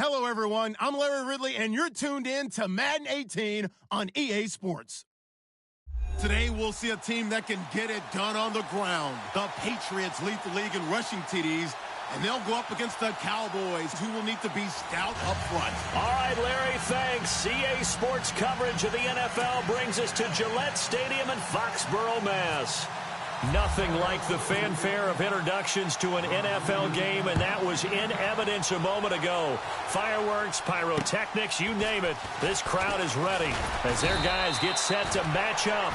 Hello, everyone. I'm Larry Ridley, and you're tuned in to Madden 18 on EA Sports. Today, we'll see a team that can get it done on the ground. The Patriots lead the league in rushing TDs, and they'll go up against the Cowboys, who will need to be stout up front. All right, Larry, thanks. EA Sports coverage of the NFL brings us to Gillette Stadium in Foxborough, Mass. Nothing like the fanfare of introductions to an NFL game, and that was in evidence a moment ago. Fireworks, pyrotechnics, you name it. This crowd is ready as their guys get set to match up.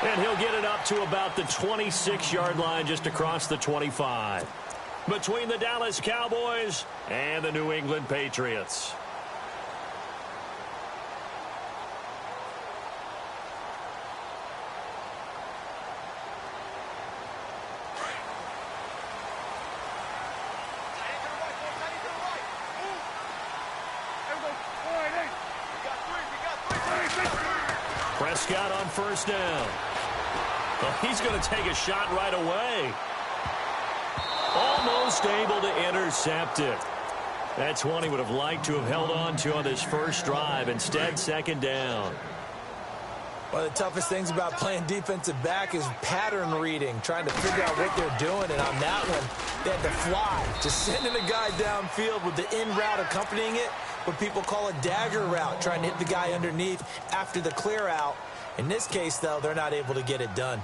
And he'll get it up to about the 26-yard line just across the 25. Between the Dallas Cowboys and the New England Patriots. Prescott on first down. Well, he's going to take a shot right away. Almost able to intercept it. That's one he would have liked to have held on to on this first drive. Instead, second down. One of the toughest things about playing defensive back is pattern reading, trying to figure out what they're doing. And on that one, they had to fly, just sending a guy downfield with the in route accompanying it, what people call a dagger route, trying to hit the guy underneath after the clear out. In this case, though, they're not able to get it done.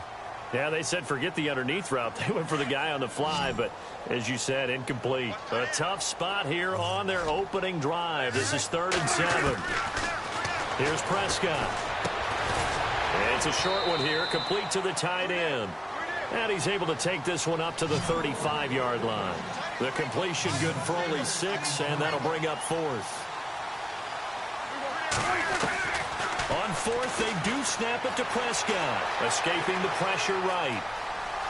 Yeah, they said forget the underneath route. They went for the guy on the fly, but as you said, incomplete. A tough spot here on their opening drive. This is 3rd and 7. Here's Prescott. It's a short one here, complete to the tight end. And he's able to take this one up to the 35-yard line. The completion good for only 6, and that'll bring up 4th. On 4th, they do snap it to Prescott, escaping the pressure right.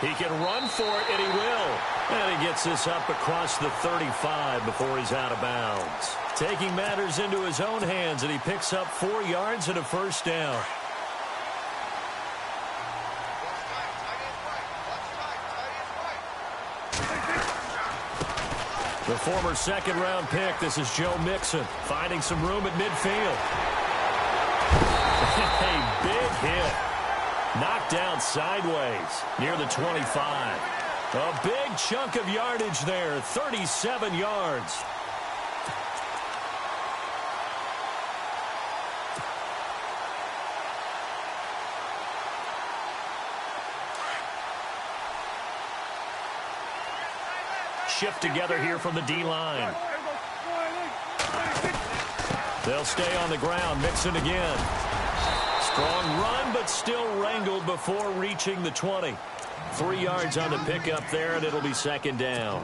He can run for it, and he will. And he gets this up across the 35 before he's out of bounds. Taking matters into his own hands, and he picks up 4 yards and a first down. The former second-round pick, this is Joe Mixon, finding some room at midfield. A big hit. Knocked down sideways near the 25. A big chunk of yardage there, 37 yards. Shift together here from the D-line. They'll stay on the ground. Mixon again. Strong run, but still wrangled before reaching the 20. 3 yards on the pickup there, and it'll be second down.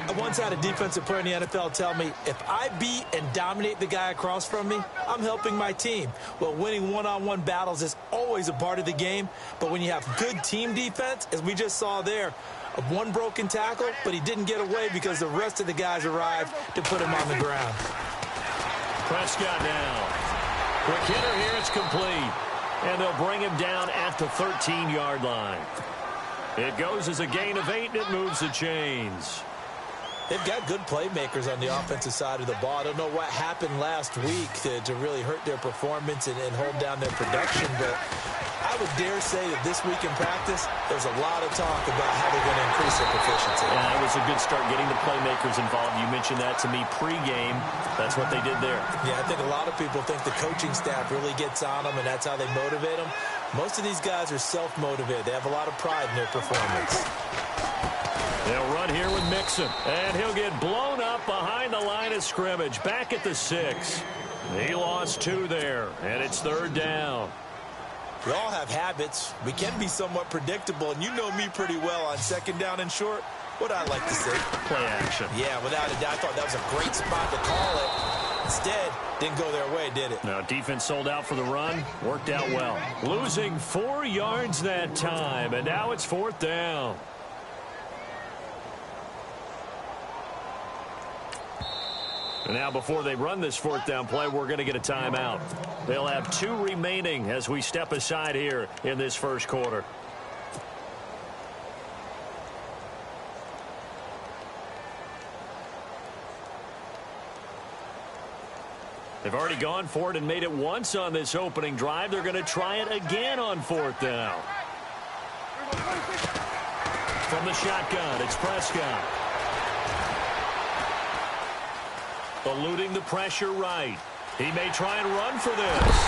I once had a defensive player in the NFL tell me, if I beat and dominate the guy across from me, I'm helping my team. Well, winning one-on-one battles is always a part of the game, but when you have good team defense, as we just saw there, one broken tackle, but he didn't get away because the rest of the guys arrived to put him on the ground. Prescott now. Quick hitter here, it's complete. And they'll bring him down at the 13-yard line. It goes as a gain of 8, and it moves the chains. They've got good playmakers on the offensive side of the ball. I don't know what happened last week to really hurt their performance and hold down their production, but I would dare say that this week in practice, there's a lot of talk about how they're going to increase their proficiency. Yeah, it was a good start getting the playmakers involved. You mentioned that to me pregame. That's what they did there. Yeah, I think a lot of people think the coaching staff really gets on them, and that's how they motivate them. Most of these guys are self-motivated. They have a lot of pride in their performance. They'll run here with Mixon, and he'll get blown up behind the line of scrimmage, back at the 6. He lost 2 there, and it's 3rd down. We all have habits. We can be somewhat predictable, and you know me pretty well on second down and short. What I like to say? Play action. Yeah, without a doubt. I thought that was a great spot to call it. Instead, didn't go their way, did it? No, defense sold out for the run. Worked out well. Losing 4 yards that time, and now it's 4th down. And now before they run this 4th down play, we're going to get a timeout. They'll have 2 remaining as we step aside here in this first quarter. They've already gone for it and made it once on this opening drive. They're going to try it again on 4th down. From the shotgun, it's Prescott. Eluding the pressure right. He may try and run for this.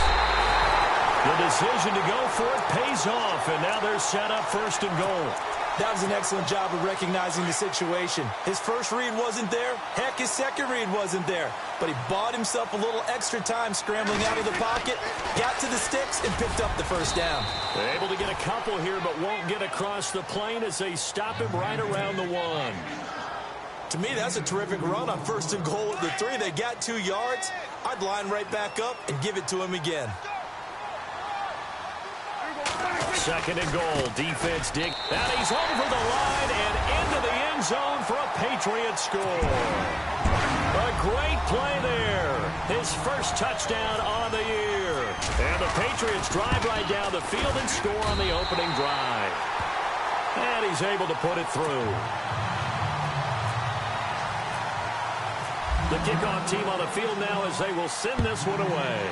The decision to go for it pays off, and now they're set up 1st and goal. That was an excellent job of recognizing the situation. His first read wasn't there. Heck, his second read wasn't there. But he bought himself a little extra time scrambling out of the pocket, got to the sticks, and picked up the 1st down. They're able to get a couple here, but won't get across the plane as they stop him right around the 1. To me, that's a terrific run on 1st and goal at the 3. They got 2 yards. I'd line right back up and give it to him again. 2nd and goal. Defense dig. And he's over the line and into the end zone for a Patriot score. A great play there. His first touchdown on the year. And the Patriots drive right down the field and score on the opening drive. And he's able to put it through. The kickoff team on the field now as they will send this one away.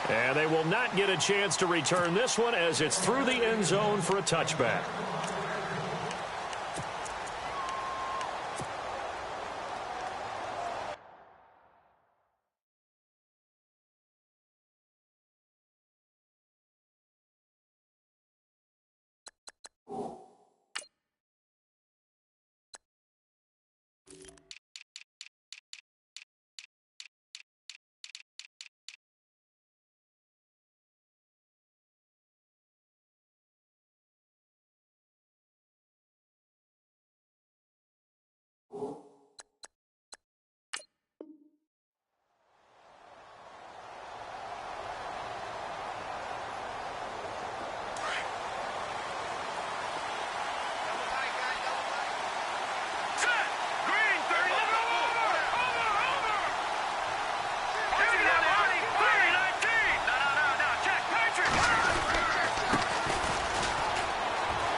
And they will not get a chance to return this one as it's through the end zone for a touchback.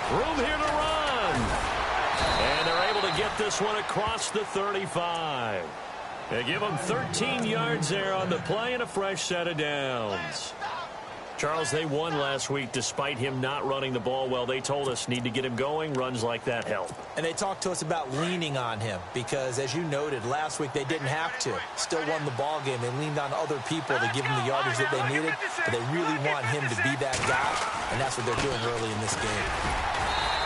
Room here to run. And they're able to get this one across the 35. They give them 13 yards there on the play and a fresh set of downs. Charles, they won last week despite him not running the ball well. They told us need to get him going. Runs like that help. And they talked to us about leaning on him because, as you noted, last week they didn't have to. Still won the ball game. They leaned on other people to give him the yardage that they needed, but they really want him to be that guy, and that's what they're doing early in this game.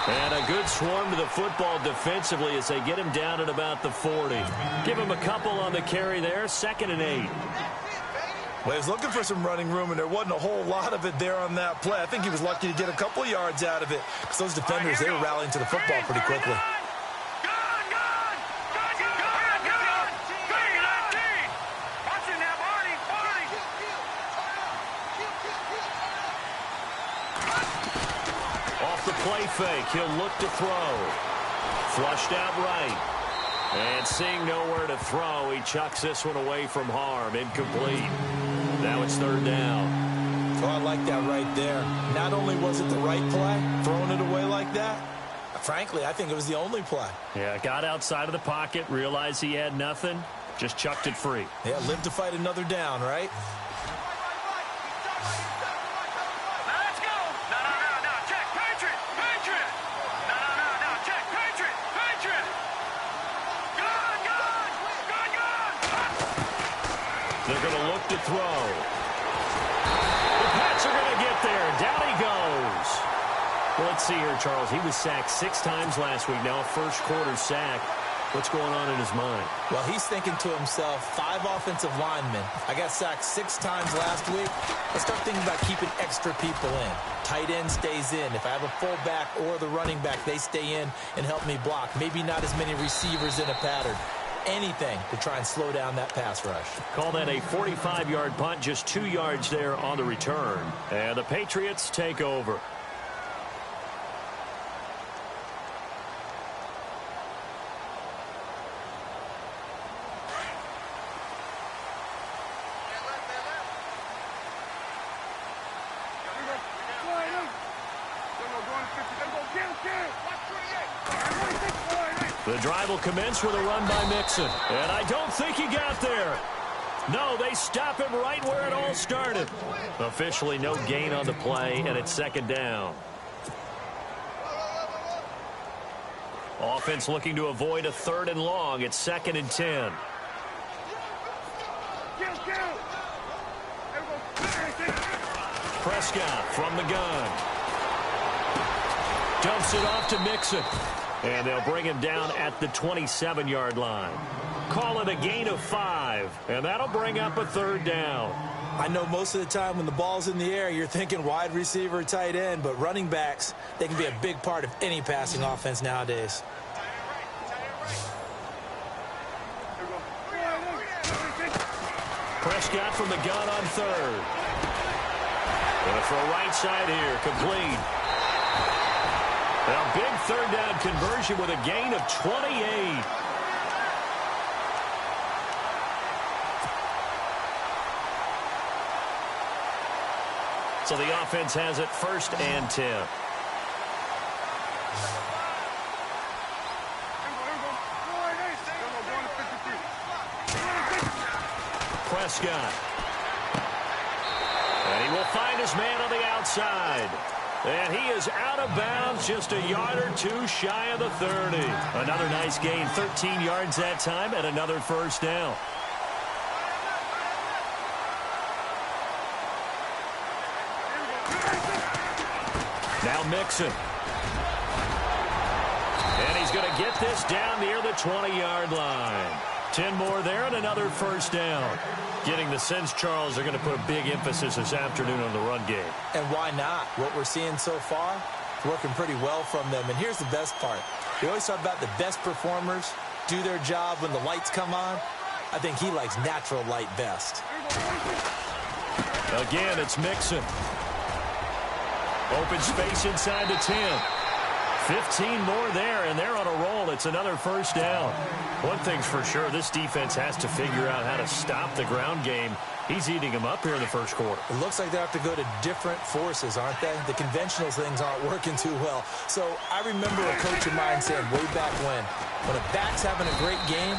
And a good swarm to the football defensively as they get him down at about the 40. Give him a couple on the carry there. 2nd and 8. Well, he was looking for some running room, and there wasn't a whole lot of it there on that play. I think he was lucky to get a couple yards out of it because those defenders, they were rallying to the football pretty quickly. Off the play fake, he'll look to throw. Flushed out right. And seeing nowhere to throw, he chucks this one away from harm. Incomplete. Now it's 3rd down. Oh, I like that right there. Not only was it the right play, throwing it away like that, frankly, I think it was the only play. Yeah, got outside of the pocket, realized he had nothing, just chucked it free. Yeah, live to fight another down, right? They're going to look to throw. The Pats are going to get there. Down he goes. Well, let's see here, Charles. He was sacked 6 times last week. Now a first-quarter sack. What's going on in his mind? Well, he's thinking to himself, 5 offensive linemen. I got sacked 6 times last week. Let's start thinking about keeping extra people in. Tight end stays in. If I have a fullback or the running back, they stay in and help me block. Maybe not as many receivers in a pattern. Anything to try and slow down that pass rush. Call that a 45-yard punt, just 2 yards there on the return. And the Patriots take over. The drive will commence with a run by Mixon. And I don't think he got there. No, they stop him right where it all started. Officially no gain on the play, and it's second down. Offense looking to avoid a 3rd and long. It's 2nd and 10. Prescott from the gun. Dumps it off to Mixon. And they'll bring him down at the 27-yard line. Call it a gain of 5. And that'll bring up a 3rd down. I know most of the time when the ball's in the air, you're thinking wide receiver, tight end, but running backs, they can be a big part of any passing offense nowadays. Prescott from the gun on 3rd. Going to throw right side here, complete. A big 3rd down conversion with a gain of 28. So the offense has it 1st and 10. Prescott. And he will find his man on the outside. And he is out of bounds, just a yard or 2 shy of the 30. Another nice gain, 13 yards that time, and another 1st down. Now Mixon. And he's going to get this down near the 20-yard line. 10 more there and another 1st down. Getting the sense, Charles, they're going to put a big emphasis this afternoon on the run game. And why not? What we're seeing so far, working pretty well from them. And here's the best part. We always talk about the best performers do their job when the lights come on. I think he likes natural light best. Again, it's Mixon. Open space inside the 10. 15 more there, and they're on a roll. It's another 1st down. One thing's for sure, this defense has to figure out how to stop the ground game. He's eating them up here in the 1st quarter. It looks like they have to go to different forces, aren't they? The conventional things aren't working too well. So I remember a coach of mine saying way back when a back's having a great game,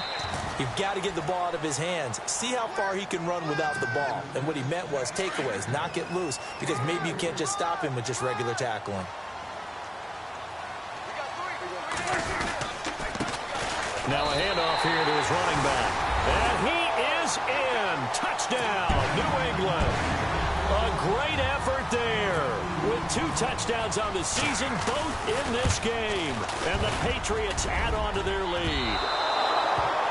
you've got to get the ball out of his hands. See how far he can run without the ball. And what he meant was takeaways, knock it loose, because maybe you can't just stop him with just regular tackling. Now a handoff here to his running back. And he is in. Touchdown, New England. A great effort there. With 2 touchdowns on the season, both in this game. And the Patriots add on to their lead.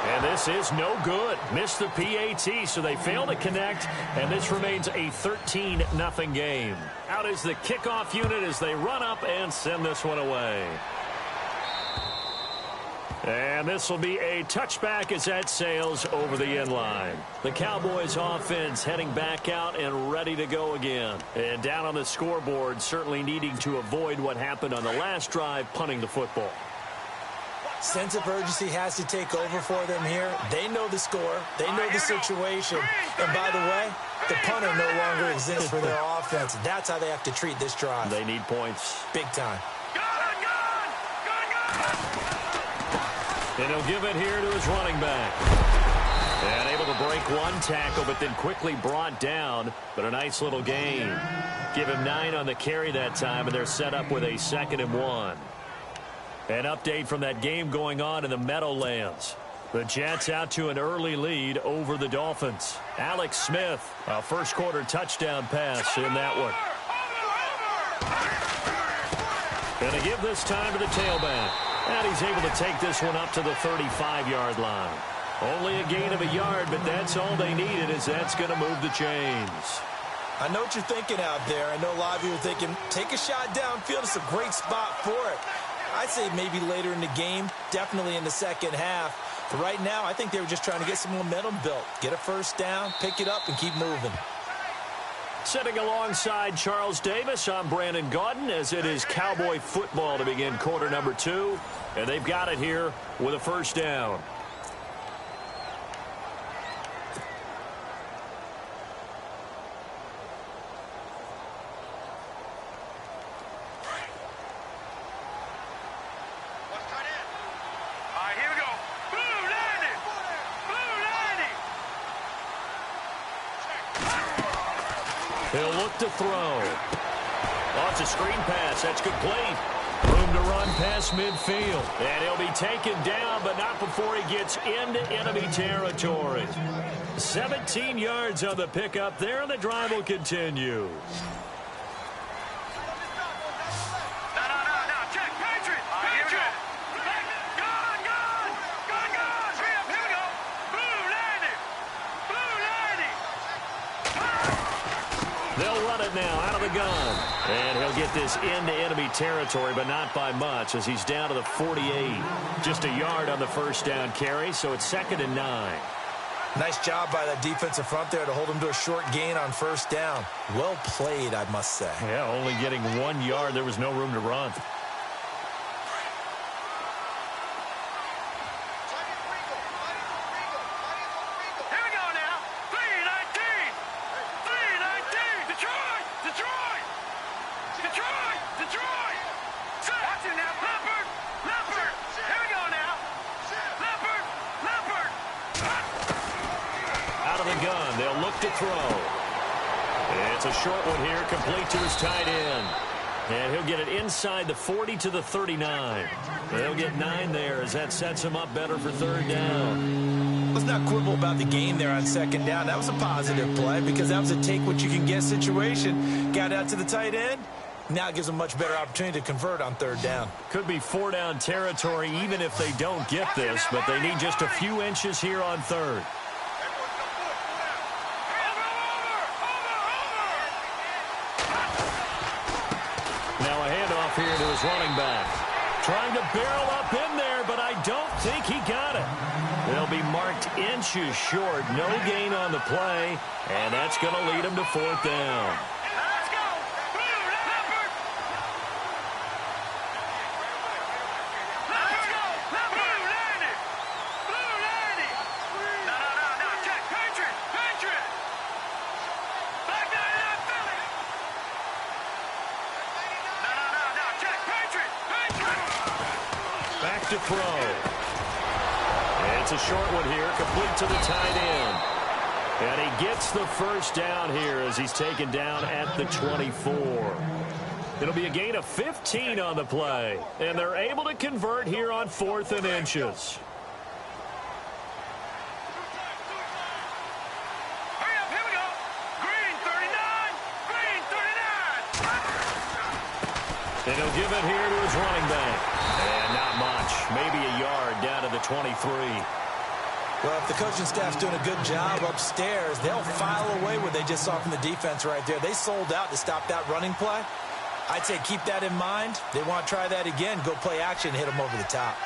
And this is no good. Missed the PAT, so they fail to connect. And this remains a 13-0 game. Out is the kickoff unit as they run up and send this one away. And this will be a touchback as that sails over the end line. The Cowboys offense heading back out and ready to go again. And down on the scoreboard, certainly needing to avoid what happened on the last drive, punting the football. Sense of urgency has to take over for them here. They know the score. They know the situation. And by the way, the punter no longer exists for their offense. That's how they have to treat this drive. They need points. Big time. And he'll give it here to his running back. And able to break one tackle, but then quickly brought down. But a nice little gain. Give him 9 on the carry that time, and they're set up with a 2nd and 1. An update from that game going on in the Meadowlands. The Jets out to an early lead over the Dolphins. Alex Smith, a 1st quarter touchdown pass in that one. And to give this time to the tailback. And he's able to take this one up to the 35-yard line. Only a gain of a yard, but that's all they needed, as that's going to move the chains. I know what you're thinking out there. I know a lot of you are thinking, take a shot downfield. It's a great spot for it. I'd say maybe later in the game, definitely in the second half. But right now, I think they were just trying to get some momentum built. Get a 1st down, pick it up, and keep moving. Sitting alongside Charles Davis, I'm Brandon Gaudin, as it is Cowboy football to begin quarter number 2. And they've got it here with a 1st down. Here He'll look to throw. Oh, it's a screen pass. That's complete. Room to run past midfield. And he'll be taken down, but not before he gets into enemy territory. 17 yards on the pickup there, and the drive will continue. They'll run it now out of the gun. And he'll get this into enemy territory, but not by much as he's down to the 48. Just a yard on the first down carry, so it's 2nd and 9. Nice job by that defensive front there to hold him to a short gain on first down. Well played, I must say. Yeah, only getting 1 yard. There was no room to run. To throw. It's a short one here, complete to his tight end. And he'll get it inside the 40 to the 39. They'll get 9 there as that sets him up better for 3rd down. Let's not quibble about the gain there on 2nd down. That was a positive play because that was a take-what-you-can-get situation. Got out to the tight end. Now it gives them much better opportunity to convert on 3rd down. Could be 4-down territory even if they don't get this, but they need just a few inches here on 3rd. Here to his running back. Trying to barrel up in there, but I don't think he got it. They'll be marked inches short. No gain on the play, and that's going to lead him to 4th down. Let's go! Blue, Leopard! Let's go! Blue, landed! Blue, landed! No. Check, Patriot! Back down in that Philly! No, check, Patriot! Back to throw. It's a short one here, complete to the tight end. And he gets the first down here as he's taken down at the 24. It'll be a gain of 15 on the play. And they're able to convert here on 4th and inches. Hurry up, here we go. Green 39. And he'll give it here to his running back. And not much. Maybe a yard down to the 23. Well, if the coaching staff's doing a good job upstairs, they'll file away what they just saw from the defense right there. They sold out to stop that running play. I'd say keep that in mind. They want to try that again. Go play action, hit them over the top.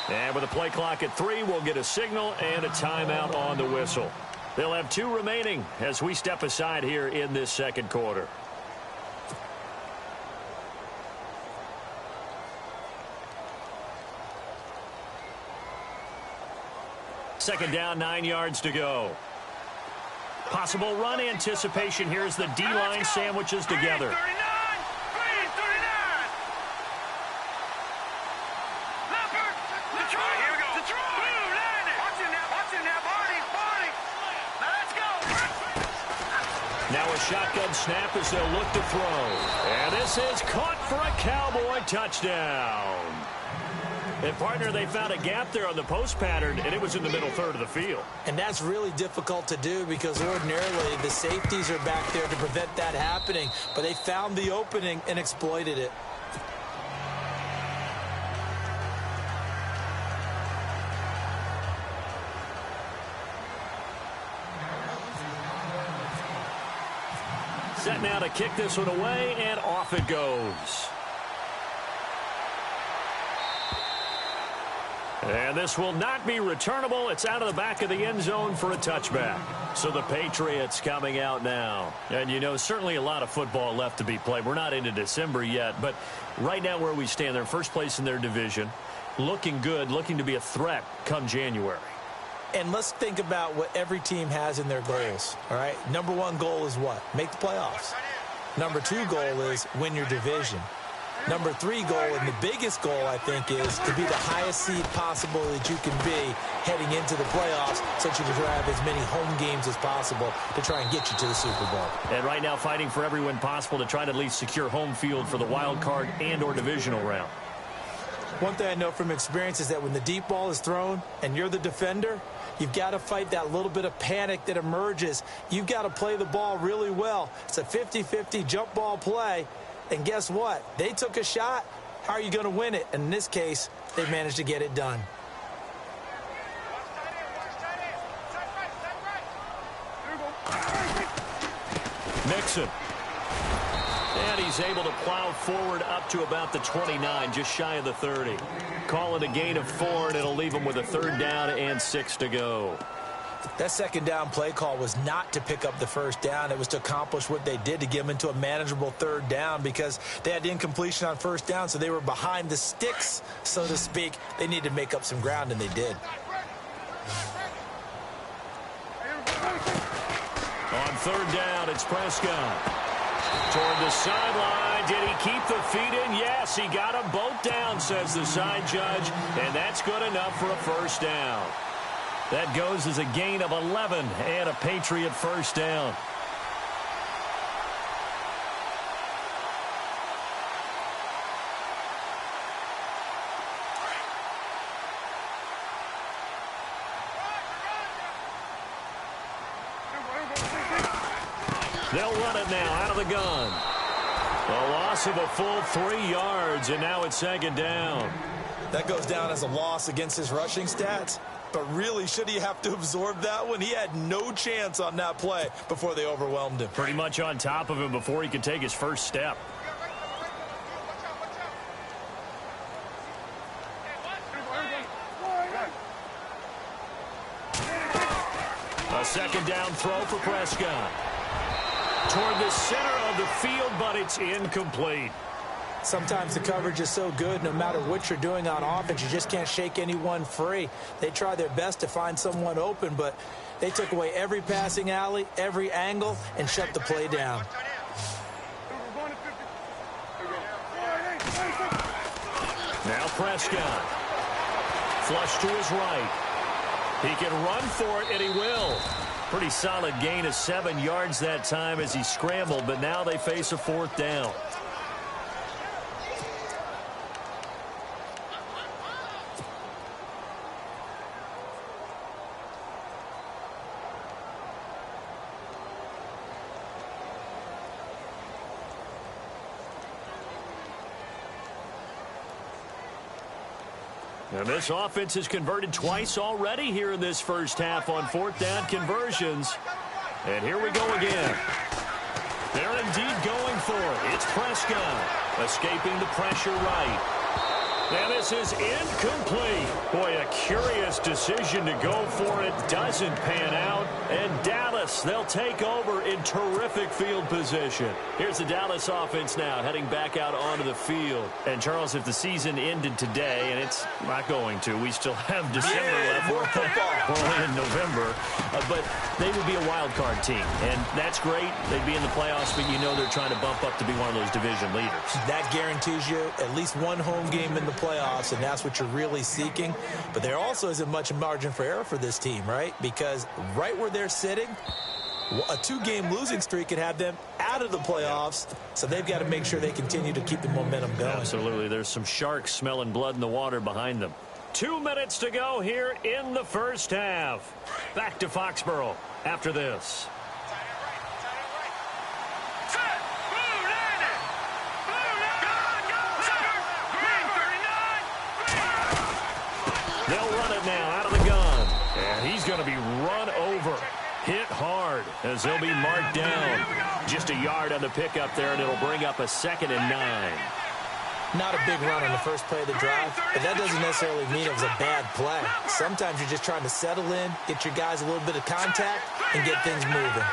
And with a play clock at 3, we'll get a signal and a timeout on the whistle. They'll have 2 remaining as we step aside here in this 2nd quarter. Second down, 9 yards to go. Possible run anticipation here as the D-line sandwiches together. Now a shotgun snap as they'll look to throw. And this is caught for a Cowboy touchdown. And, partner, they found a gap there on the post pattern, and it was in the middle third of the field. And that's really difficult to do because ordinarily the safeties are back there to prevent that happening. But they found the opening and exploited it. Set now to kick this one away, and off it goes. And this will not be returnable. It's out of the back of the end zone for a touchback. So the Patriots coming out now. And, you know, certainly a lot of football left to be played. We're not into December yet, but right now where we stand, they're first place in their division. Looking good, looking to be a threat come January. And let's think about what every team has in their goals, all right? Number one goal is what? Make the playoffs. Number two goal is win your division. Number three goal, and the biggest goal, I think, is to be the highest seed possible that you can be heading into the playoffs so that you can have as many home games as possible to try and get you to the Super Bowl. And right now fighting for every win possible to try to at least secure home field for the wild card and or divisional round. One thing I know from experience is that when the deep ball is thrown and you're the defender, you've got to fight that little bit of panic that emerges. You've got to play the ball really well. It's a 50-50 jump ball play. And guess what? They took a shot. How are you going to win it? And in this case, they managed to get it done. Mixon. And he's able to plow forward up to about the 29, just shy of the 30. Call it a gain of 4, and it'll leave him with a 3rd down and 6 to go. That second down play call was not to pick up the first down. It was to accomplish what they did, to get them into a manageable 3rd down, because they had incompletion on first down, so they were behind the sticks, so to speak. They needed to make up some ground, and they did. On 3rd down, it's Prescott. Toward the sideline. Did he keep the feet in? Yes, he got them both down, says the side judge, and that's good enough for a 1st down. That goes as a gain of 11 and a Patriot 1st down. They'll run it now out of the gun. A loss of a full 3 yards, and now it's 2nd down. That goes down as a loss against his rushing stats. But really, should he have to absorb that one? He had no chance on that play before they overwhelmed him. Pretty much on top of him before he could take his first step. A 2nd down throw for Prescott. Toward the center of the field, but it's incomplete. Sometimes the coverage is so good, no matter what you're doing on offense, you just can't shake anyone free. They try their best to find someone open, but they took away every passing alley, every angle, and shut the play down. Now Prescott. Flush to his right. He can run for it, and he will. Pretty solid gain of 7 yards that time as he scrambled, but now they face a 4th down. And this offense has converted twice already here in this first half on 4th down conversions. And here we go again. They're indeed going for it. It's Prescott escaping the pressure right. And this is incomplete. Boy, a curious decision to go for it. Doesn't pan out. And Dallas, they'll take over in terrific field position. Here's the Dallas offense now heading back out onto the field. And, Charles, if the season ended today, and it's not going to, we still have December left. We're only in November. But they would be a wild card team. And that's great. They'd be in the playoffs, but you know they're trying to bump up to be one of those division leaders. That guarantees you at least one home game in the playoffs, and that's what you're really seeking. But there also isn't much margin for error for this team, right? Because right where they're sitting, a 2-game losing streak could have them out of the playoffs, so they've got to make sure they continue to keep the momentum going. Absolutely. There's some sharks smelling blood in the water behind them. 2 minutes to go here in the first half. Back to Foxborough after this. They'll run it now out of the gun. And he's going to be run over. Hit hard as he'll be marked down. Just a yard on the pickup there, and it'll bring up a 2nd and 9. Not a big run on the first play of the drive, but that doesn't necessarily mean it was a bad play. Sometimes you're just trying to settle in, get your guys a little bit of contact, and get things moving.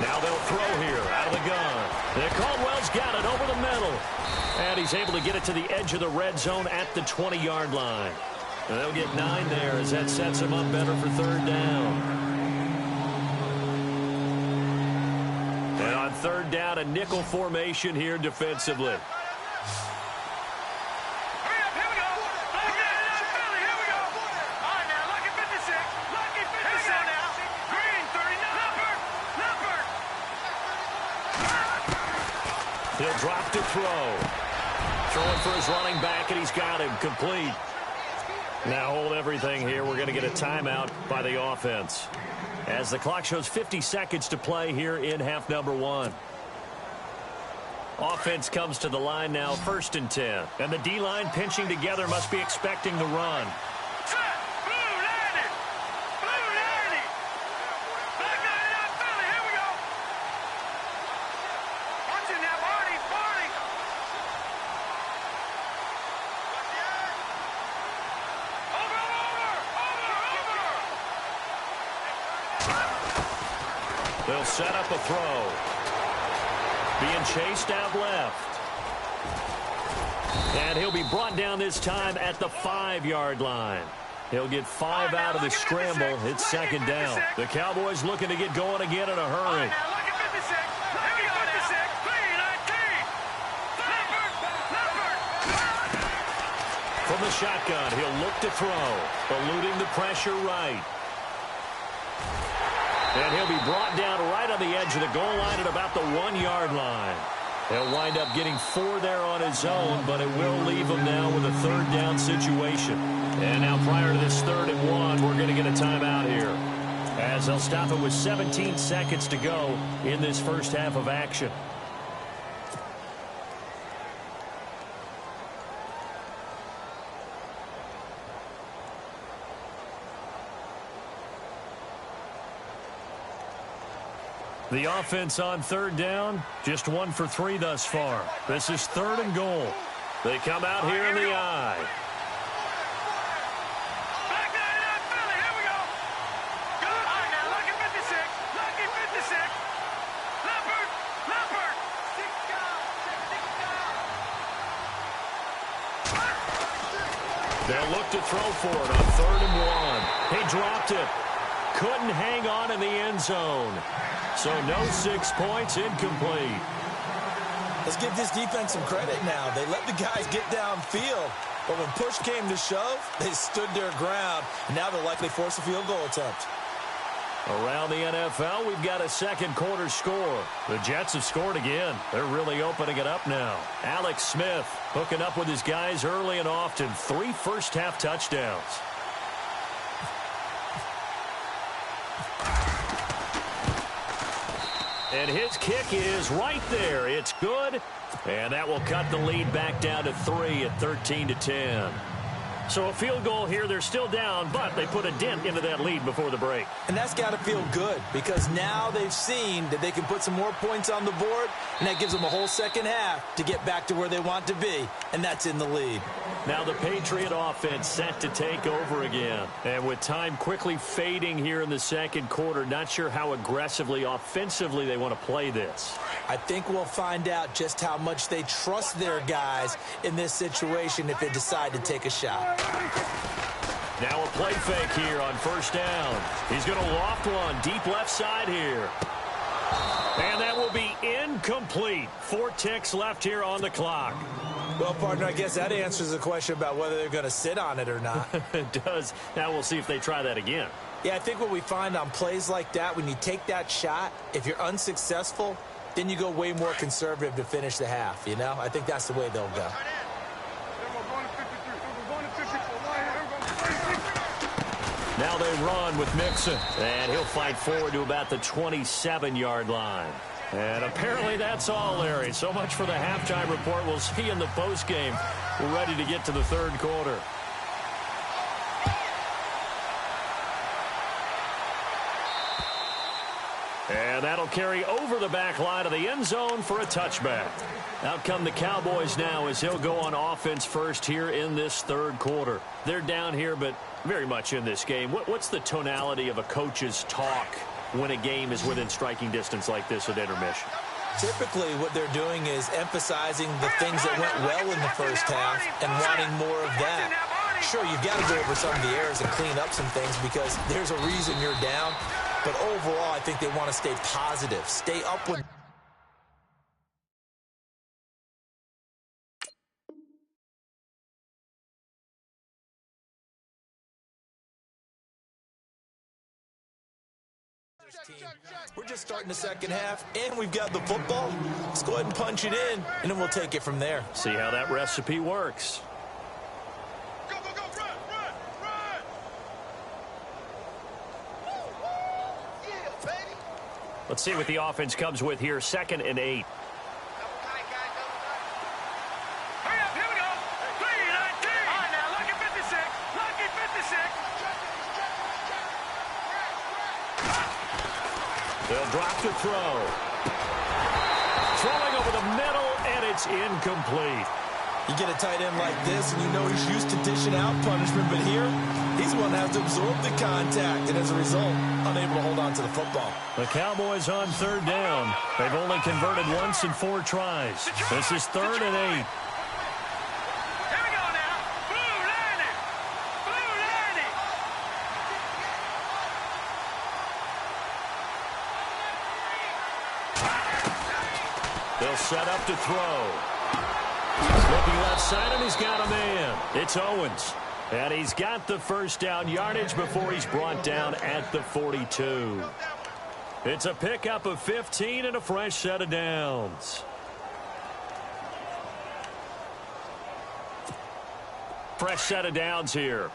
Now they'll throw here out of the gun. And Caldwell's got it over the middle. And he's able to get it to the edge of the red zone at the 20-yard line. And they'll get 9 there as that sets them up better for third down. And on third down, a nickel formation here defensively. He'll drop to throw. Throwing for his running back, and he's got him complete. Now hold everything here. We're going to get a timeout by the offense, as the clock shows 50 seconds to play here in half number 1. Offense comes to the line now, 1st and 10. And the D-line pinching together must be expecting the run. They'll set up a throw. Being chased out left. And he'll be brought down this time at the 5-yard line. He'll get 5 out of the scramble. It's 2nd down. The Cowboys looking to get going again in a hurry. From the shotgun, he'll look to throw. Eluding the pressure right. And he'll be brought down right on the edge of the goal line at about the 1-yard line. He'll wind up getting 4 there on his own, but it will leave him now with a 3rd down situation. And now prior to this 3rd and 1, we're going to get a timeout here, as they'll stop it with 17 seconds to go in this first half of action. The offense on 3rd down, just 1 for 3 thus far. This is 3rd and goal. They come out here in the eye. They'll look to throw for it on 3rd and 1. He dropped it. Couldn't hang on in the end zone. So no 6 points, incomplete. Let's give this defense some credit now. They let the guys get downfield, but when push came to shove, they stood their ground, and now they'll likely force a field goal attempt. Around the NFL, we've got a 2nd quarter score. The Jets have scored again. They're really opening it up now. Alex Smith hooking up with his guys early and often. 3 first-half touchdowns. And his kick is right there. It's good. And that will cut the lead back down to 3 at 13-10. So a field goal here. They're still down, but they put a dent into that lead before the break. And that's got to feel good, because now they've seen that they can put some more points on the board, and that gives them a whole second half to get back to where they want to be, and that's in the lead. Now the Patriot offense set to take over again. And with time quickly fading here in the 2nd quarter, not sure how aggressively, offensively they want to play this. I think we'll find out just how much they trust their guys in this situation if they decide to take a shot. Now a play fake here on 1st down. He's going to loft one deep left side here. And that will be incomplete. 4 ticks left here on the clock. Well, partner, I guess that answers the question about whether they're going to sit on it or not. It does. Now we'll see if they try that again. Yeah, I think what we find on plays like that, when you take that shot, if you're unsuccessful, then you go way more conservative to finish the half, you know? I think that's the way they'll go. Now they run with Mixon, and he'll fight forward to about the 27-yard line. And apparently that's all, Larry. So much for the halftime report. We'll see you in the postgame. We're ready to get to the third quarter. And that'll carry over the back line of the end zone for a touchback. Out come the Cowboys now as he'll go on offense first here in this third quarter. They're down here, but very much in this game. What's the tonality of a coach's talk when a game is within striking distance like this at intermission? Typically, what they're doing is emphasizing the things that went well in the first half and wanting more of that. Sure, you've got to go over some of the errors and clean up some things because there's a reason you're down. But overall, I think they want to stay positive, stay upward. We're just starting the second half, and we've got the football. Let's go ahead and punch it in, and then we'll take it from there. See how that recipe works. Go, go, go, run, run, run! Yeah, baby! Let's see what the offense comes with here. 2nd and 8. Hurry up, here we go! 3-19! All right, now, lucky 56, lucky 56! They'll drop to throw. Throwing over the middle, and it's incomplete. You get a tight end like this, and you know he's used to dishing out punishment, but here, he's the one that has to absorb the contact, and as a result, unable to hold on to the football. The Cowboys on 3rd down. They've only converted once in 4 tries. This is 3rd and 8. Here we go now! Blue landing! Blue landing! They'll set up to throw. Looking left side, and he's got a man. It's Owens. And he's got the first down yardage before he's brought down at the 42. It's a pickup of 15 and a fresh set of downs. Fresh set of downs here.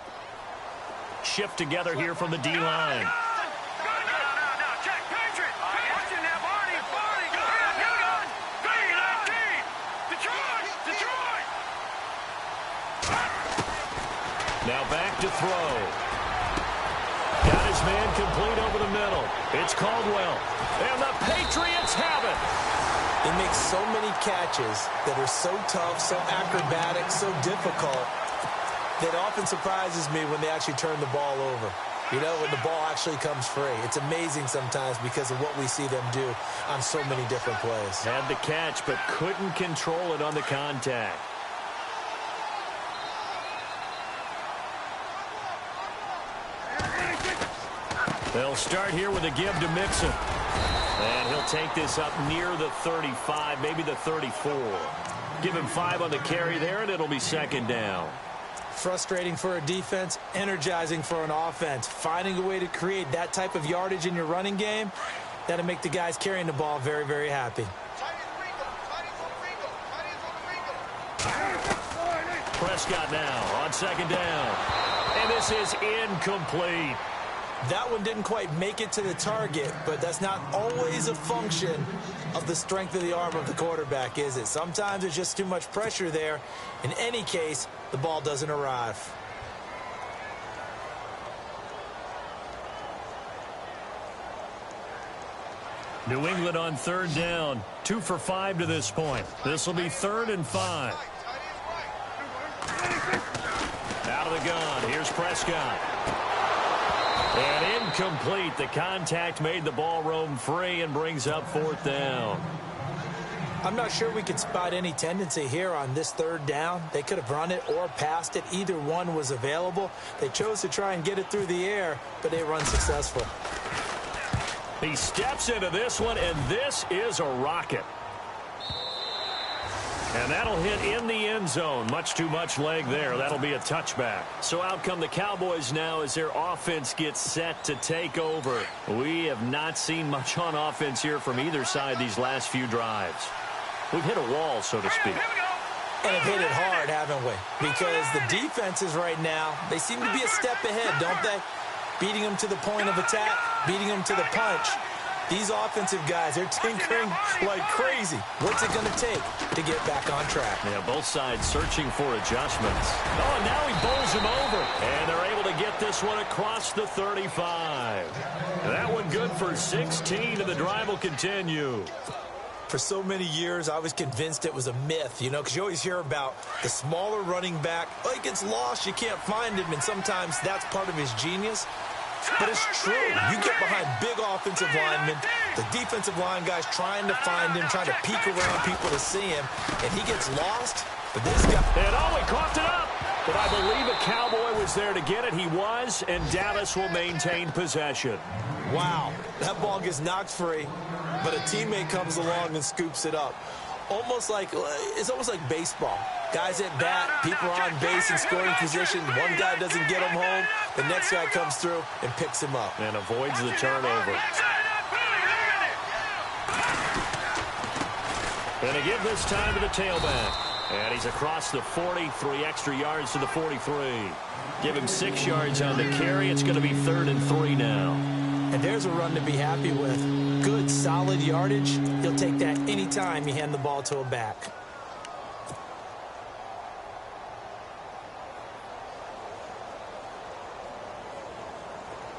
Shift together here from the D-line. Now back to throw. Got his man complete over the middle. It's Caldwell. And the Patriots have it. They make so many catches that are so tough, so acrobatic, so difficult, that often surprises me when they actually turn the ball over. You know, when the ball actually comes free. It's amazing sometimes because of what we see them do on so many different plays. Had the catch, but couldn't control it on the contact. They'll start here with a give to Mixon. And he'll take this up near the 35, maybe the 34. Give him 5 on the carry there, and it'll be 2nd down. Frustrating for a defense, energizing for an offense. Finding a way to create that type of yardage in your running game, that'll make the guys carrying the ball very, very happy. Prescott now on 2nd down. And this is incomplete. That one didn't quite make it to the target, but that's not always a function of the strength of the arm of the quarterback, is it? Sometimes there's just too much pressure there. In any case, the ball doesn't arrive. New England on 3rd down. 2 for 5 to this point. This will be 3rd and 5. Out of the gun. Here's Prescott. And incomplete. The contact made the ball roam free and brings up 4th down. I'm not sure we could spot any tendency here on this 3rd down. They could have run it or passed it. Either one was available. They chose to try and get it through the air, but they were unsuccessful. He steps into this one, and this is a rocket. And that'll hit in the end zone. Much too much leg there. That'll be a touchback. So out come the Cowboys now as their offense gets set to take over. We have not seen much on offense here from either side these last few drives. We've hit a wall, so to speak. And have hit it hard, haven't we? Because the defenses right now, they seem to be a step ahead, don't they? Beating them to the point of attack, beating them to the punch. These offensive guys, they're tinkering like crazy. What's it going to take to get back on track? Yeah, both sides searching for adjustments. Oh, and now he bowls him over. And they're able to get this one across the 35. That one good for 16, and the drive will continue. For so many years, I was convinced it was a myth, because you always hear about the smaller running back. Oh, he gets lost, you can't find him, and sometimes that's part of his genius. But it's true. You get behind big offensive linemen, the defensive line guys trying to find him, trying to peek around people to see him, and he gets lost. But this guy... And he coughed it up. But I believe a Cowboy was there to get it. He was, and Dallas will maintain possession. Wow, that ball gets knocked free, but a teammate comes along and scoops it up. It's almost like baseball. Guys at bat, people are on base in scoring position. One guy doesn't get him home. The next guy comes through and picks him up. And avoids the turnover. And they give this time to the tailback. And he's across the 40, 3 extra yards to the 43. Give him 6 yards on the carry. It's going to be 3rd and 3 now. And there's a run to be happy with. Good, solid yardage. He'll take that any time you hand the ball to a back.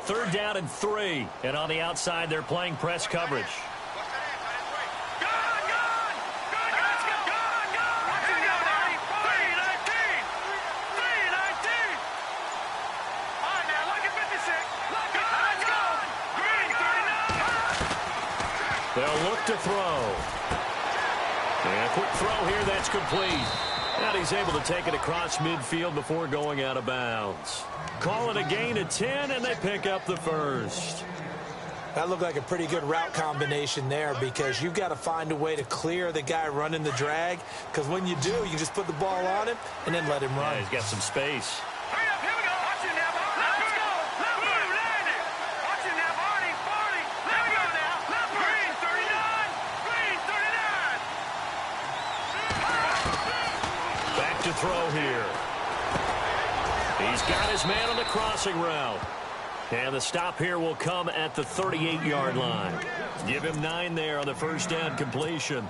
Third down and 3. And on the outside, they're playing press coverage. They'll look to throw. And a quick throw here, that's complete. And he's able to take it across midfield before going out of bounds. Call it a gain of 10, and they pick up the first. That looked like a pretty good route combination there, because you've got to find a way to clear the guy running the drag, because when you do, you just put the ball on him and then let him run. Yeah, he's got some space. To throw here. He's got his man on the crossing route. And the stop here will come at the 38-yard line. Give him 9 there on the first down completion.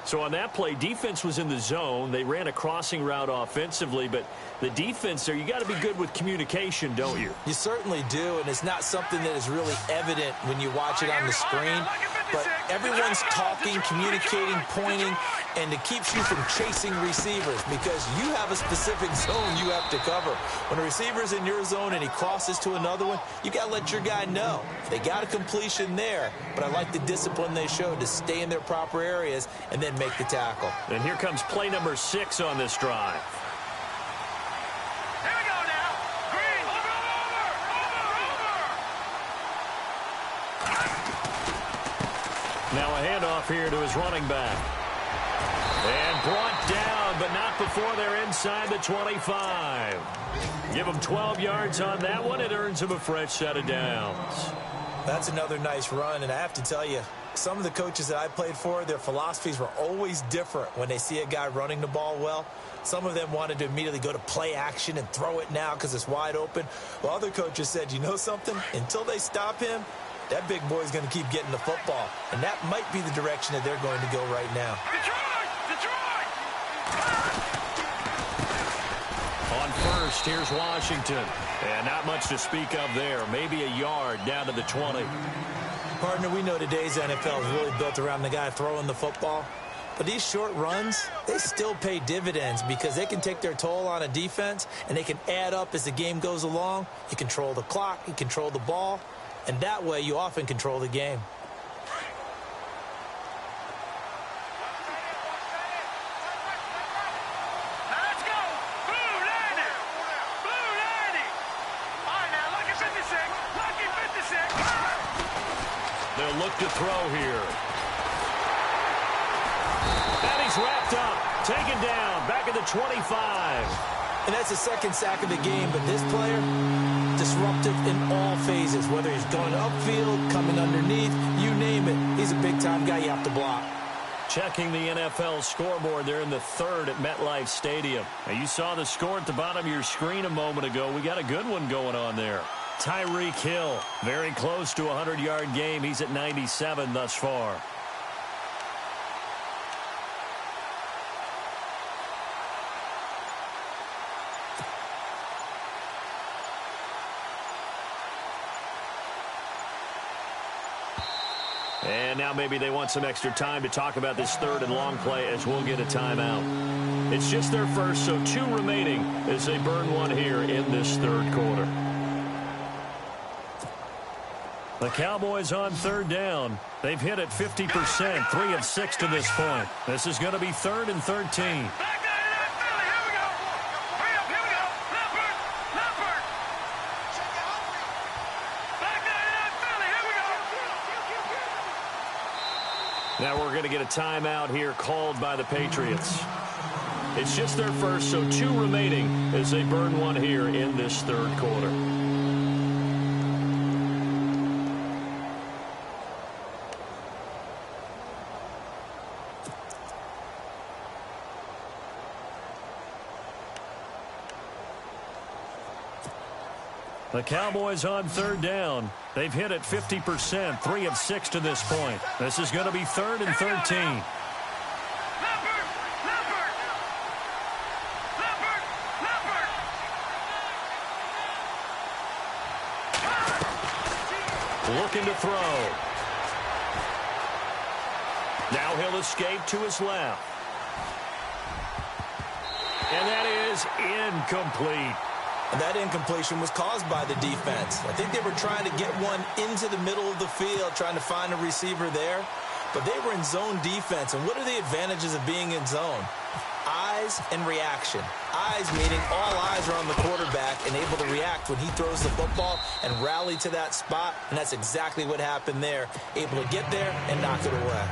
So on that play, defense was in the zone. They ran a crossing route offensively, but the defense there, you got to be good with communication, don't you? You certainly do, and it's not something that is really evident when you watch it on the screen. But everyone's talking, communicating, pointing, and it keeps you from chasing receivers because you have a specific zone you have to cover. When a receiver's in your zone and he crosses to another one, you got to let your guy know. They got a completion there, but I like the discipline they showed to stay in their proper areas and then make the tackle. And here comes play number 6 on this drive. Here we go now. Green. Now a handoff here to his running back. And brought down, but not before they're inside the 25. Give him 12 yards on that one. It earns him a fresh set of downs. That's another nice run, and I have to tell you, some of the coaches that I played for, their philosophies were always different when they see a guy running the ball well. Some of them wanted to immediately go to play action and throw it now because it's wide open. Well, other coaches said, you know something? Until they stop him, that big boy's going to keep getting the football. And that might be the direction that they're going to go right now. On first, here's Washington. And not much to speak of there. Maybe a yard down to the 20. Partner, we know today's NFL is really built around the guy throwing the football. But these short runs, they still pay dividends because they can take their toll on a defense and they can add up as the game goes along. You control the clock, you control the ball, and that way you often control the game. They'll look to throw here. And he's wrapped up, taken down, back at the 25. And that's the second sack of the game, but this player, disruptive in all phases, whether he's going upfield, coming underneath, you name it. He's a big-time guy you have to block. Checking the NFL scoreboard there in the third at MetLife Stadium. Now, you saw the score at the bottom of your screen a moment ago. We got a good one going on there. Tyreek Hill, very close to a 100-yard game. He's at 97 thus far. And now maybe they want some extra time to talk about this third and long play as we'll get a timeout. It's just their first, so 2 remaining as they burn one here in this third quarter. The Cowboys on third down. They've hit it 50%, 3 of 6 to this point. This is going to be 3rd and 13. Now we're going to get a timeout here called by the Patriots. It's just their first, so 2 remaining as they burn one here in this third quarter. The Cowboys on third down. They've hit it 50%, 3 of 6 to this point. This is going to be 3rd and 13. Looking to throw. Now he'll escape to his left. And that is incomplete. And that incompletion was caused by the defense. I think they were trying to get one into the middle of the field, trying to find a receiver there. But they were in zone defense. And what are the advantages of being in zone? Eyes and reaction. Eyes meaning all eyes are on the quarterback and able to react when he throws the football and rally to that spot. And that's exactly what happened there. Able to get there and knock it away.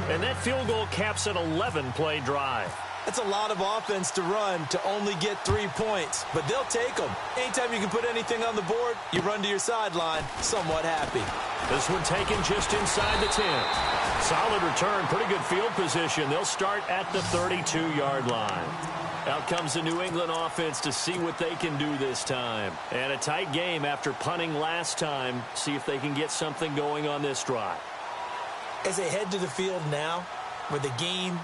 And that field goal caps an 11-play drive. That's a lot of offense to run to only get 3 points, but they'll take them. Anytime you can put anything on the board, you run to your sideline, somewhat happy. This one taken just inside the 10. Solid return, pretty good field position. They'll start at the 32-yard line. Out comes the New England offense to see what they can do this time. And a tight game after punting last time. See if they can get something going on this drive. As they head to the field now, with the game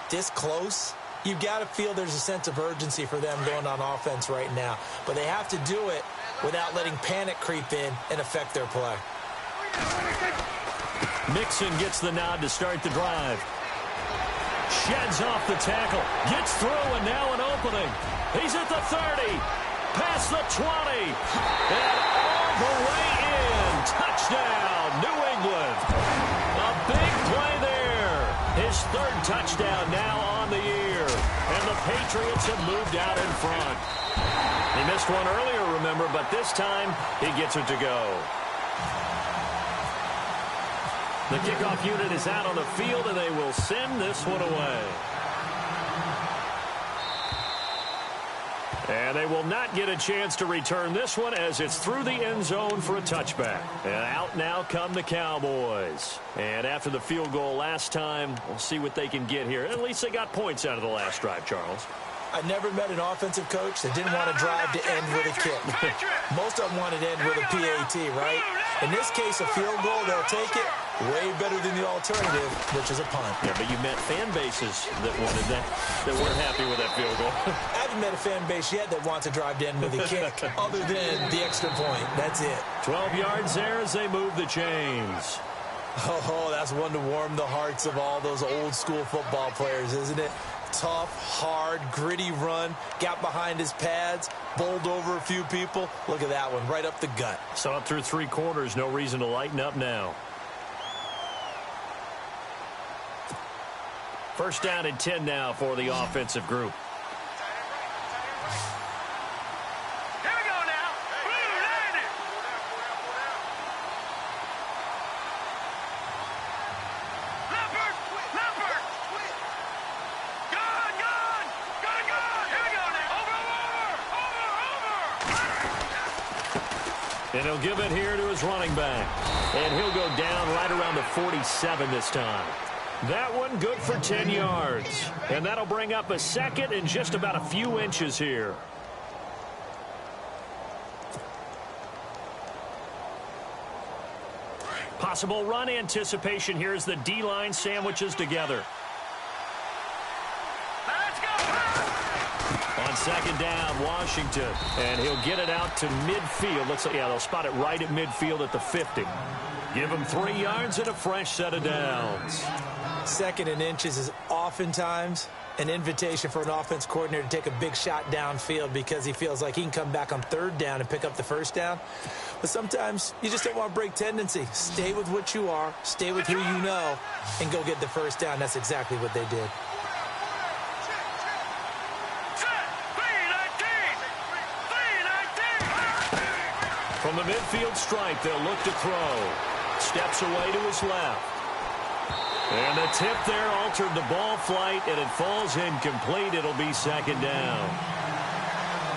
this close, you've got to feel there's a sense of urgency for them going on offense right now. But they have to do it without letting panic creep in and affect their play. Mixon gets the nod to start the drive. Sheds off the tackle. Gets through and now an opening. He's at the 30. Past the 20. And all the way in. Touchdown, New England. A big play there. His 3rd touchdown now on the year. And the Patriots have moved out in front. He missed one earlier, remember, but this time he gets it to go. The kickoff unit is out on the field, and they will send this one away. And they will not get a chance to return this one as it's through the end zone for a touchback. And out now come the Cowboys. And after the field goal last time, we'll see what they can get here. At least they got points out of the last drive, Charles. I never met an offensive coach that didn't want to drive to end with a kick. Most of them wanted to end with a PAT, right? In this case, a field goal, they'll take it. Way better than the alternative, which is a punt. Yeah, but you met fan bases that wanted that weren't happy with that field goal. I haven't met a fan base yet that wants to drive to end with a kick, other than the extra point. That's it. 12 yards there as they move the chains. Oh, that's one to warm the hearts of all those old school football players, isn't it? Tough, hard, gritty run, got behind his pads, bowled over a few people. Look at that one, right up the gut. Saw it through 3 quarters, no reason to lighten up now. First down and 10 now for the offensive group. Here we go now. Blue landed. Leopard. Gone. Here we go now. Over. And he'll give it here to his running back. And he'll go down right around the 47 this time. That one good for 10 yards. And that'll bring up a second and just about a few inches here. Possible run anticipation here as the D-line sandwiches together. Let's go. On second down, Washington. And he'll get it out to midfield. They'll spot it right at midfield at the 50. Give him 3 yards and a fresh set of downs. Second and inches is oftentimes an invitation for an offense coordinator to take a big shot downfield because he feels like he can come back on third down and pick up the first down. But sometimes you just don't want to break tendency. Stay with what you are, stay with who you know, and go get the first down. That's exactly what they did. From the midfield stripe, they'll look to throw. Steps away to his left. And the tip there altered the ball flight, and it falls incomplete. It'll be second down.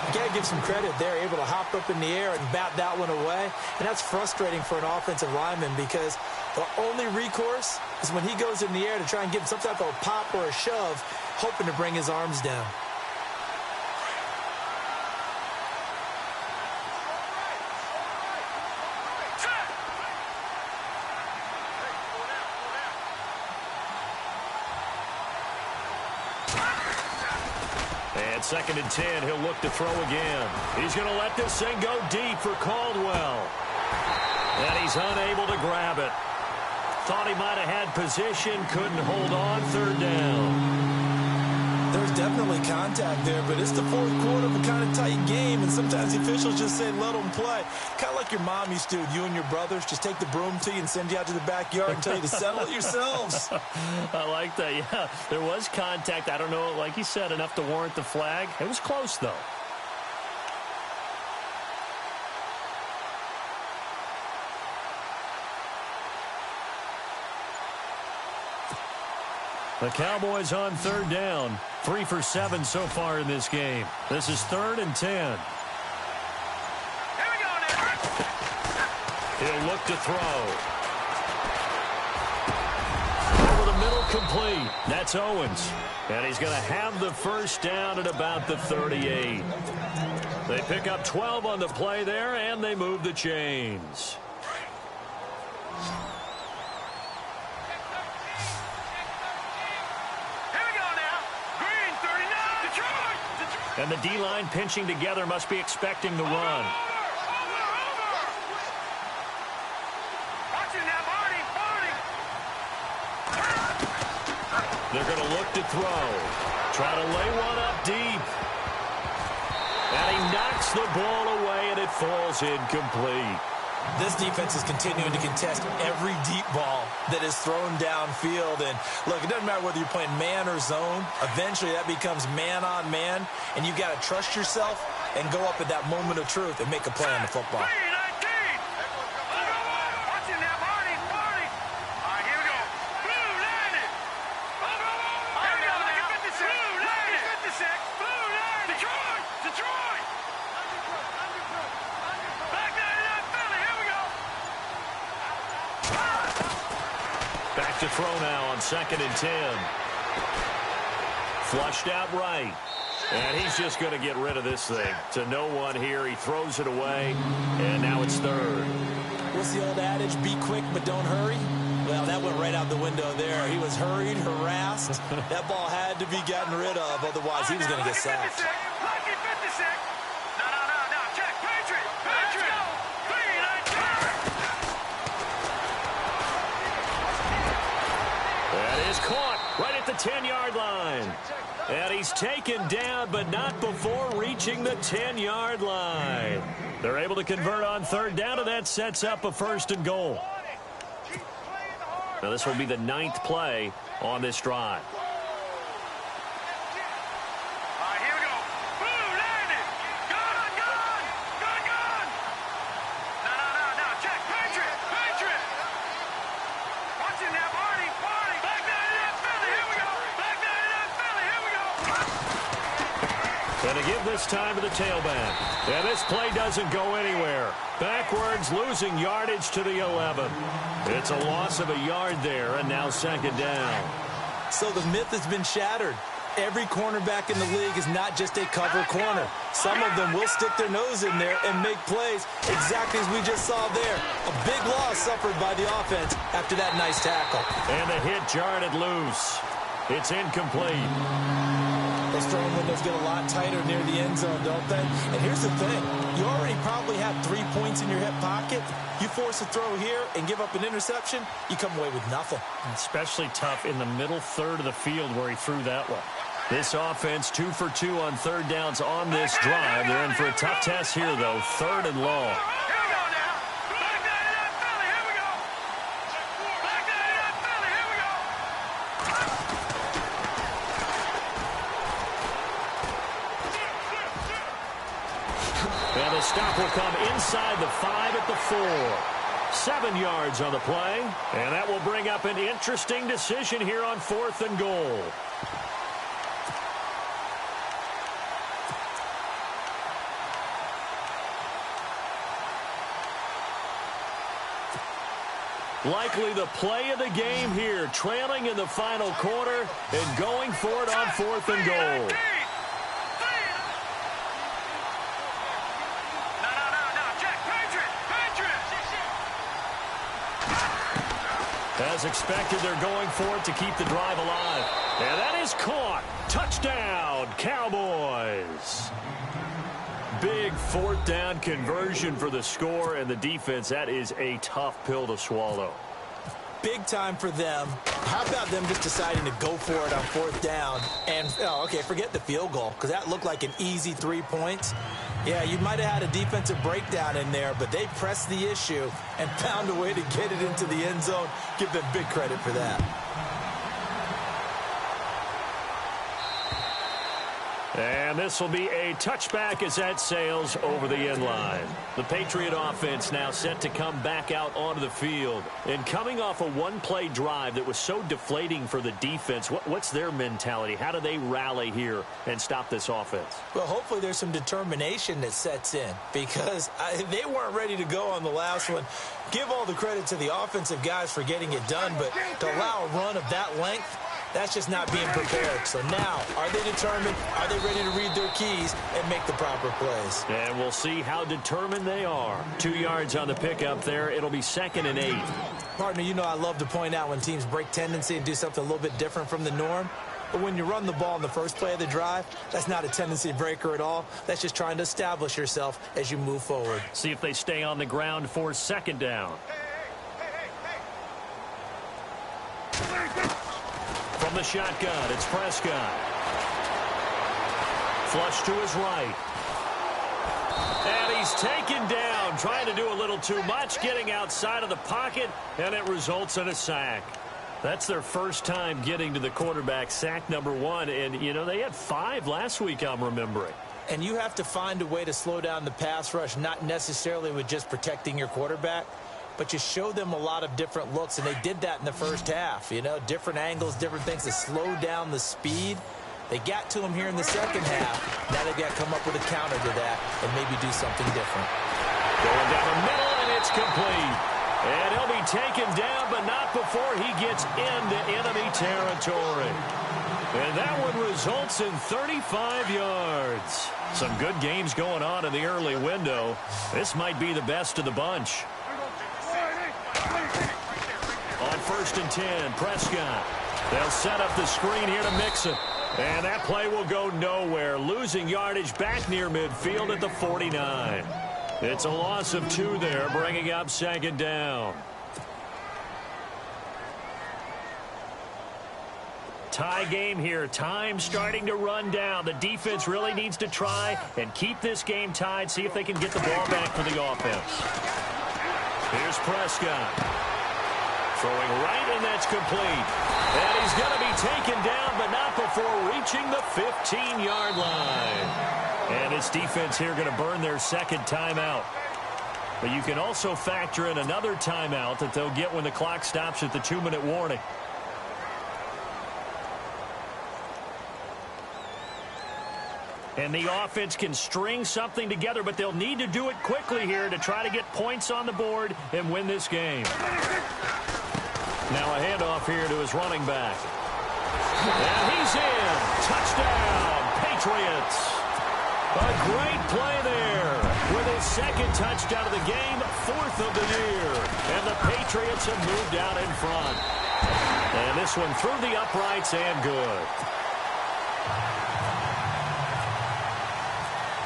You got to give some credit. They're able to hop up in the air and bat that one away. And that's frustrating for an offensive lineman because the only recourse is when he goes in the air to try and get some type of a pop or a shove, hoping to bring his arms down. And second and 10, he'll look to throw again. He's going to let this thing go deep for Caldwell. And he's unable to grab it. Thought he might have had position, couldn't hold on, third down. There's definitely contact there, but it's the fourth quarter of a kind of tight game, and sometimes the officials just say, let them play. Kind of like your mom used to, you and your brothers, just take the broom to you and send you out to the backyard and tell you to settle it yourselves. I like that, yeah. There was contact. I don't know, like you said, enough to warrant the flag. It was close, though. The Cowboys on third down. 3 for 7 so far in this game. This is 3rd and 10. Here we go now. He'll look to throw. Over the middle, complete. That's Owens. And he's going to have the first down at about the 38. They pick up 12 on the play there, and they move the chains. And the D-line pinching together must be expecting the run. They're going to look to throw. Try to lay one up deep. And he knocks the ball away, and it falls incomplete. This defense is continuing to contest every deep ball that is thrown downfield. And, look, it doesn't matter whether you're playing man or zone. Eventually, that becomes man on man, and you've got to trust yourself and go up at that moment of truth and make a play on the football. Back to throw now on 2nd and 10. Flushed out right. And he's just going to get rid of this thing. To no one here. He throws it away. And now it's 3rd. What's the old adage? Be quick, but don't hurry. Well, that went right out the window there. He was hurried, harassed. That ball had to be gotten rid of. Otherwise, he was going to get sacked. Caught right at the 10-yard line. And he's taken down, but not before reaching the 10-yard line. They're able to convert on 3rd down, and that sets up a 1st and goal. Now, this will be the 9th play on this drive. And to give this time to the tailback. And this play doesn't go anywhere. Backwards, losing yardage to the 11. It's a loss of a yard there, and now 2nd down. So the myth has been shattered. every cornerback in the league is not just a cover corner. Some of them will stick their nose in there and make plays exactly as we just saw there. A big loss suffered by the offense after that nice tackle. And the hit jarred it loose. It's incomplete. Those throwing windows get a lot tighter near the end zone, don't they? And here's the thing. You already probably have 3 points in your hip pocket. You force a throw here and give up an interception, you come away with nothing. Especially tough in the middle third of the field where he threw that one. This offense 2 for 2 on third downs on this drive. They're in for a tough test here, though. 3rd and long. And the stop will come inside the 5 at the 4. 7 yards on the play. And that will bring up an interesting decision here on 4th and goal. Likely the play of the game here, trailing in the final quarter and going for it on 4th and goal. As expected, they're going for it to keep the drive alive. And that is caught. Touchdown, Cowboys. Big 4th down conversion for the score and the defense. That is a tough pill to swallow. Big time for them. How about them just deciding to go for it on 4th down? And, okay, forget the field goal, because that looked like an easy 3 points. Yeah, you might have had a defensive breakdown in there, but they pressed the issue and found a way to get it into the end zone. Give them big credit for that. And this will be a touchback as that sails over the end line. The Patriot offense now set to come back out onto the field. And coming off a one-play drive that was so deflating for the defense, what's their mentality? How do they rally here and stop this offense? Well, hopefully there's some determination that sets in because they weren't ready to go on the last one. Give all the credit to the offensive guys for getting it done, but to allow a run of that length, that's just not being prepared. So now, are they determined? Are they ready to read their keys and make the proper plays? And we'll see how determined they are. 2 yards on the pickup there. It'll be 2nd and 8. Partner, you know I love to point out when teams break tendency and do something a little bit different from the norm. But when you run the ball in the first play of the drive, that's not a tendency breaker at all. That's just trying to establish yourself as you move forward. See if they stay on the ground for 2nd down. From the shotgun, it's Prescott. Flush to his right. And he's taken down, trying to do a little too much, getting outside of the pocket, and it results in a sack. That's their first time getting to the quarterback, sack number 1. And, you know, they had 5 last week, I'm remembering. And you have to find a way to slow down the pass rush, not necessarily with just protecting your quarterback, but you show them a lot of different looks, and they did that in the first half. You know, different angles, different things to slow down the speed. They got to him here in the second half. Now they've got to come up with a counter to that and maybe do something different. Going down the middle, and it's complete. And he'll be taken down, but not before he gets into enemy territory. And that one results in 35 yards. Some good games going on in the early window. This might be the best of the bunch. On 1st and 10, Prescott. They'll set up the screen here to Mixon. And that play will go nowhere. Losing yardage back near midfield at the 49. It's a loss of 2 there, bringing up 2nd down. Tie game here. Time starting to run down. The defense really needs to try and keep this game tied, see if they can get the ball back for the offense. Here's Prescott. Throwing right, and that's complete. And he's going to be taken down, but not before reaching the 15-yard line. And its defense here going to burn their 2nd timeout. But you can also factor in another timeout that they'll get when the clock stops at the 2-minute warning. And the offense can string something together, but they'll need to do it quickly here to try to get points on the board and win this game. Now a handoff here to his running back. And he's in. Touchdown. Patriots. A great play there. With his second touchdown of the game, 4th of the year. And the Patriots have moved out in front. And this one through the uprights and good.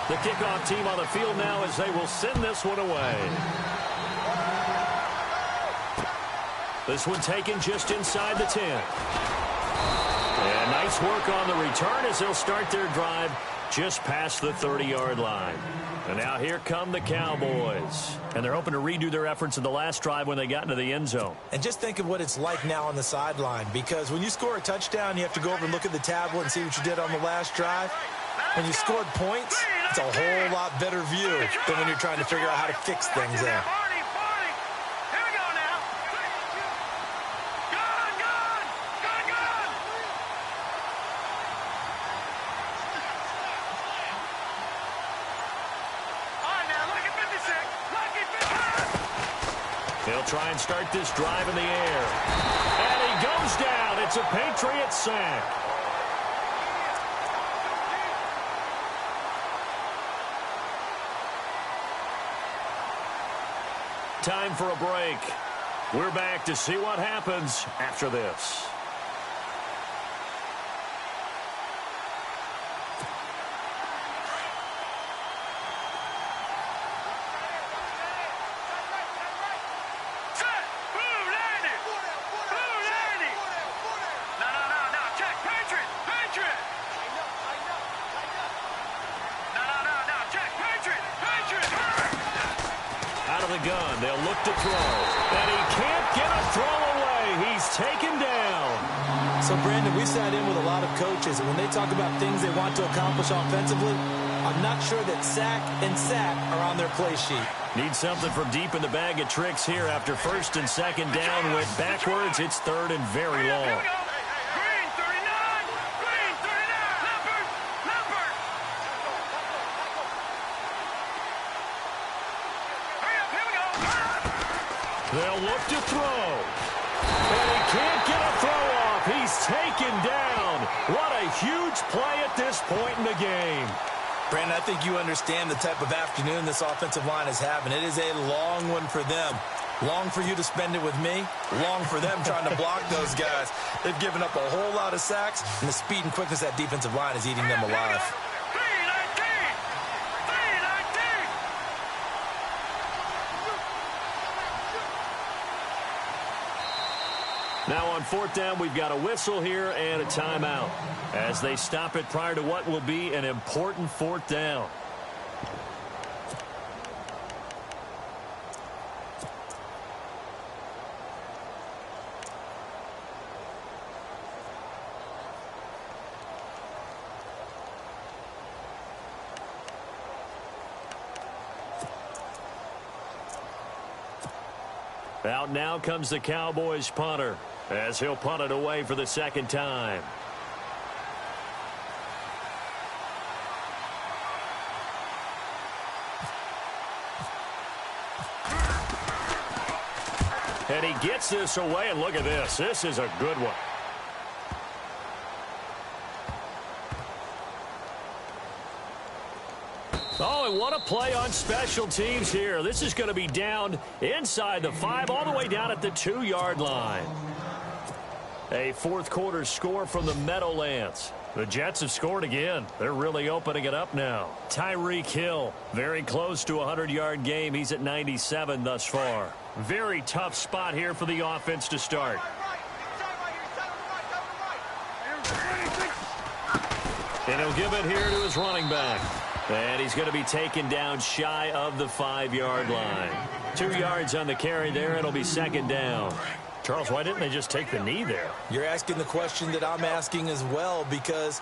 The kickoff team on the field now as they will send this one away. This one taken just inside the 10. And nice work on the return as they'll start their drive just past the 30-yard line. And now here come the Cowboys. And they're hoping to redo their efforts in the last drive when they got into the end zone. And just think of what it's like now on the sideline, because when you score a touchdown, you have to go over and look at the tablet and see what you did on the last drive. When you scored points, it's a whole lot better view than when you're trying to figure out how to fix things there. He'll try and start this drive in the air. And he goes down. It's a Patriot sack. Time for a break. We're back to see what happens after this. Gun. They'll look to throw. And he can't get a throw away. He's taken down. So, Brandon, we sat in with a lot of coaches, and when they talk about things they want to accomplish offensively, I'm not sure that sack and sack are on their play sheet. Need something from deep in the bag of tricks here after 1st and 2nd down. Went backwards. It's 3rd and very long. They'll look to throw. And he can't get a throw off. He's taken down. What a huge play at this point in the game. Brandon, I think you understand the type of afternoon this offensive line is having. It is a long one for them. Long for you to spend it with me. Long for them trying to block those guys. They've given up a whole lot of sacks, and the speed and quickness of that defensive line is eating them alive. Now on 4th down, we've got a whistle here and a timeout as they stop it prior to what will be an important 4th down. Out now comes the Cowboys punter as he'll punt it away for the 2nd time. And he gets this away, and look at this. This is a good one. Oh, and what a play on special teams here. This is going to be down inside the 5, all the way down at the 2-yard line. A 4th quarter score from the Meadowlands. The Jets have scored again. They're really opening it up now. Tyreek Hill, very close to a 100-yard game. He's at 97 thus far. Very tough spot here for the offense to start. And he'll give it here to his running back. And he's going to be taken down shy of the 5-yard line. 2 yards on the carry there. It'll be 2nd down. Charles, why didn't they just take the knee there? You're asking the question that I'm asking as well, because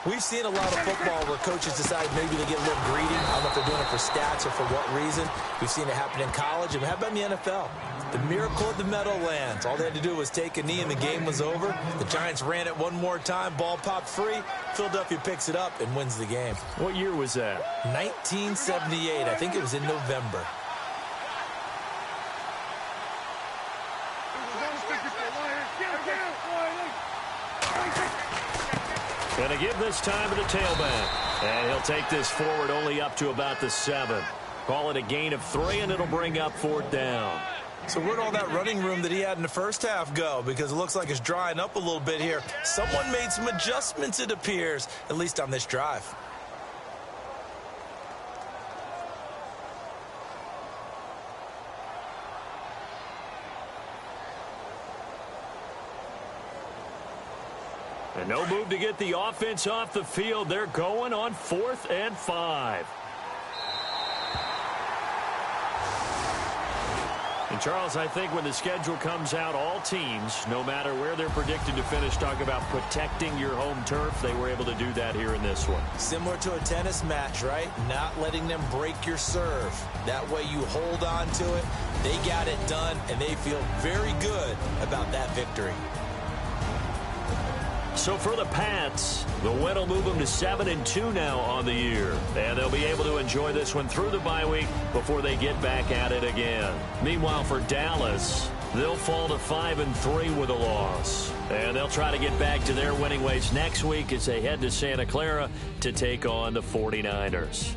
we've seen a lot of football where coaches decide maybe to get a little greedy. I don't know if they're doing it for stats or for what reason. We've seen it happen in college, and how about in the NFL? The miracle of the Meadowlands. All they had to do was take a knee, and the game was over. The Giants ran it one more time. Ball popped free. Philadelphia picks it up and wins the game. What year was that? 1978. I think it was in November. And a give this time to the tailback. And he'll take this forward only up to about the 7. Call it a gain of 3, and it'll bring up 4th down. So where'd all that running room that he had in the first half go? Because it looks like it's drying up a little bit here. Someone made some adjustments, it appears, at least on this drive. And no move to get the offense off the field. They're going on 4th and 5. And, Charles, I think when the schedule comes out, all teams, no matter where they're predicted to finish, talk about protecting your home turf. They were able to do that here in this one. Similar to a tennis match, right? Not letting them break your serve. That way you hold on to it. They got it done, and they feel very good about that victory. So for the Pats, the win will move them to 7-2 now on the year. And they'll be able to enjoy this one through the bye week before they get back at it again. Meanwhile, for Dallas, they'll fall to 5-3 with a loss. And they'll try to get back to their winning ways next week as they head to Santa Clara to take on the 49ers.